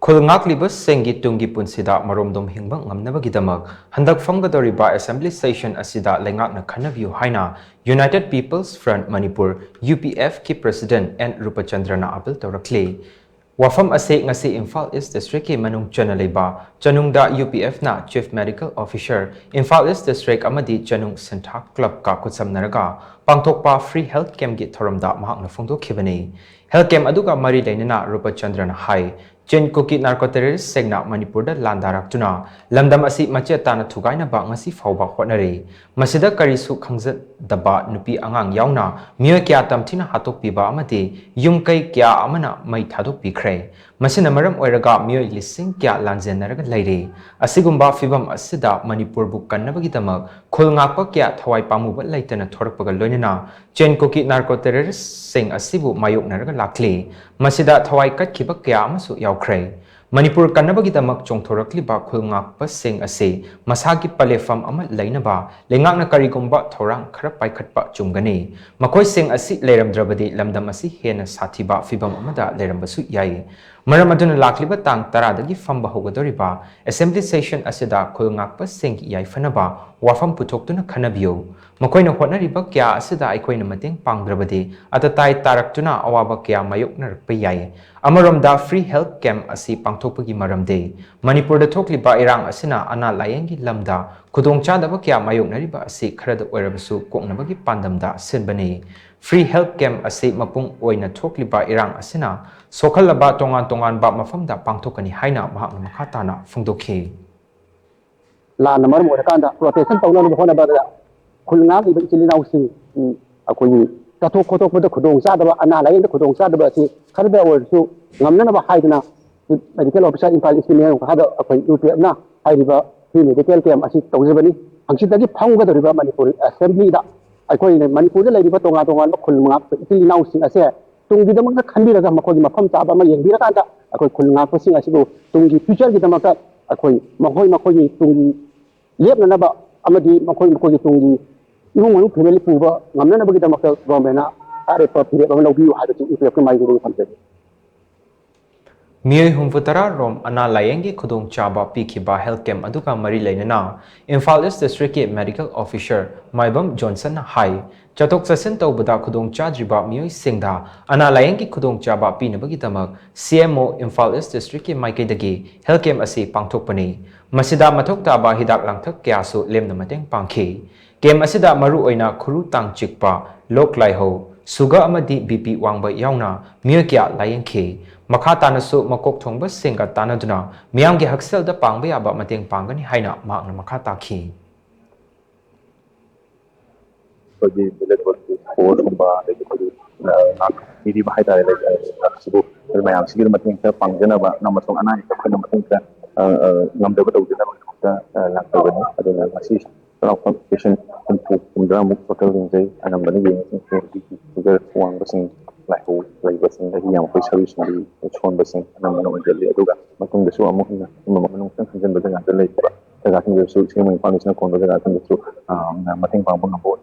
Khul Ngakliba Singi Tungi Punsida Maromdom Hingba Ngamnabagi Damak handak phamgadouriba assembly session asida leingakna Khanabiyu haina United People's Front Manipur UPF ki President N Rupachandra na appeal tourakli. Wafam ase ngasi Imphal East District ki manung chanaleba chanungda UPF na Chief Medical Officer Imphal East District amadi chanung Senthak Club ka kutsamnaraga pangthokpa free health camp gi thoramda mahakna phongdokhibani. Health camp aduga mari lainana Rupachandra na hai Chen Koki narco-terrorist segna Manipur da landarak tuna lamdam asi mache tana thugaina ba ngasi fawba hotnare masida karisu khangzat daba nupi angang yauna mioy kya tamthina hatokpi ba amati yum kai kya amana mai thadok pikre masina maram oiraga mioy lising kya lanjenaraga laire asigumba fibam asida Manipur bu kannabagi damak khul ngakpa kya thawai pamuba laitana thorakpaga loinana Chen Koki narco-terrorist sing asibu mayok naraga lakli masida thawai katkiba kya amasu yaukray Manipur kannabagi damak tourakli Khul Ngakpa sing ase masagi palefam ama lainaba leingakna karigumba thorang khara paikhatpa chumgani makoi sing asi leiramdrabadi lamdam asi hena sathiba fibam amada leirambasu yai maram aduna lakliba tang taradagi famba hogadoriba assembly session asida Khul Ngakpa sing yai fanaba wafam putoktuna Khanabiyu makoina hotnariba kya asida aikoina mateng pangdrabadi atatai taraktuna awaba kya mayokna rakpa yai amaromda free health camp asi pangthokpagi maramde Manipur da thokliba irang asina ana layengi lamda khudongchadaba kya mayoknariba asi kharada oirabasu koknabagi pandamda sinbani free health camp asi mapung oina thokliba irang asina sokhalaba tongan ba mafamda pangthokani haina mahakna makhatana phongdokhi la namar mo kanda protection tawna no hona ba khul ngak ibe chilinau sing akoi tathok khotok bada khudong chadaba ana layen khudong chadaba si kharba orsu ngamna ba haidna medical officer Imphal East ne hada akoi UPF na haiba free medical camp asi tawjebani angsidagi phamgadouriba Manipur assembly da akoi Manipur da laiba tonga ba khul ngak chilinau sing ase tungi da makna khanbiraga makoi mafam chaba ma yengbira kanda akoi khul ngak sing asibu tungi future gi damaka akoi makoi tungi lepna ba amadi makoi tungi imong family puba ngamna bagi damak government na are pa pire ba lobi ha de UPF mai guru khamse Mioy humvutara rom ana layengi khudong chaba pikhiba health camp aduka mari lainana Imphal East District ki medical officer Maibam Johnson na hai chatok sasin tawbada khudong chadriba mioy singda ana layengi khudong chaba pinabagi damak CMO Imphal East District ki maikaidagi health camp asi pangthokpani masida mathok taba hidak langthak kyasu lemna mateng pangkhi Game asida maru oina khuru tang chikpa lok laiho suga amadi BP wangba yauna miyakya layenkhe makha tanasu makok thongba singa tanaduna miyamgi haksel da pangba yaba mateng pangani haina makna makha takhi bagi bilet ko kumba de ko ini bahaya dari sibu mayang sigil mateng pangjana ba namasong anai ka kana mateng ka ngamda ba tawjina ka laktabani aduna masih patient untuk kemudian hotel ini anam bani yang juga uang bersing lahu lagi bersing lagi yang pun service dari cuan bersing anam anam jadi juga macam besu amu ini memang kan kerja betul ada lagi juga kerja kerja besu sih memang paling senang kalau kerja kerja besu macam pangpun nampak